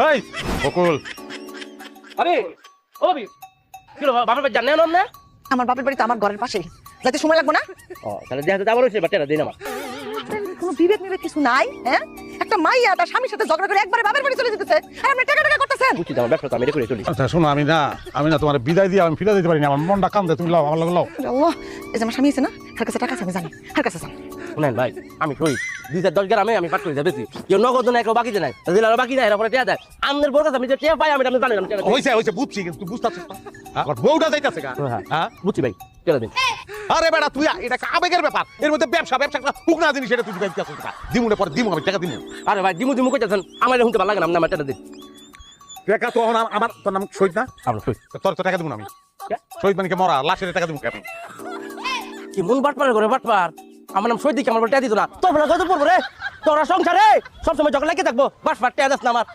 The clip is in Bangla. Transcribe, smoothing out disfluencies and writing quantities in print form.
এই বকুল আরে ও ভাবি কি হলো বাপের বাড়ি জানেন না আমার বাপের বাড়ি তো আমার ঘরের পাশেই, যাইতে সময় লাগবে না? ও তাহলে দেখা যাবে আবার হইছে বাচ্চারা দিন আমার কোনো বিবেক নিবেক কিছু নাই, হ্যাঁ? একটা মাইয়া তার স্বামীর সাথে ঝগড়া করে একবারে বাপের বাড়ি চলে যেতেছে, আর আপনি টাকা টাকা করতেছেন। বুঝছি আমার ব্যবসা তো আমি রেখে চলি আচ্ছা শোনো, আমি না তোমার বিদায় দিয়ে আমি ফিরে দিতে পারি না, আমার মনটা কান্দে, তুমি লাও আমার লগে লাও। আল্লাহ, এই যে আমার স্বামী আছে না, তার কাছে টাকা আছে আমি জানি, তার কাছে যান। শুনেন ভাই আমি কই 2010 গ্রামে আমি পাট করে যাবেছি কেউ নগদ না কেউ বাকি নাই দিলার বাকি নাই এর পরে টিয়া দেয় আমনের বড় কাছে আমি যে টিয়া পাই আমি আপনি জানেন হইছে বুঝছি, কিন্তু তুই বুঝতাছিস না আর বউটা যাইতাছে গা। হ্যাঁ বুঝছি ভাই টিয়া দিন আরে বেটা তুই এটা আবেগের ব্যাপার, এর মধ্যে ব্যবসা হুক না জিনিস, এটা তুই যাইতাছিস টাকা দিমুনে পরে দিমু, আমি টাকা দিমু। আরে ভাই দিমু কইতাছেন আমার শুনতে ভালো লাগে না আমার টিয়া দিন টাকা তো আমার তোর নাম শহীদ না, আমরা কই তোর তো টাকা দিমু না আমি। শহীদ মানে কি মরা, লাশের টাকা দিমু কেন? কি মন বাটপার করে বাটপার আমার নাম সৈদিক আমার টিয়া দিত না তোমরা কত পড়বো রে তোরা সংসারে সবসময় ঝগড়া লেগে থাকবো বাটপার টিয়া দাস না আমার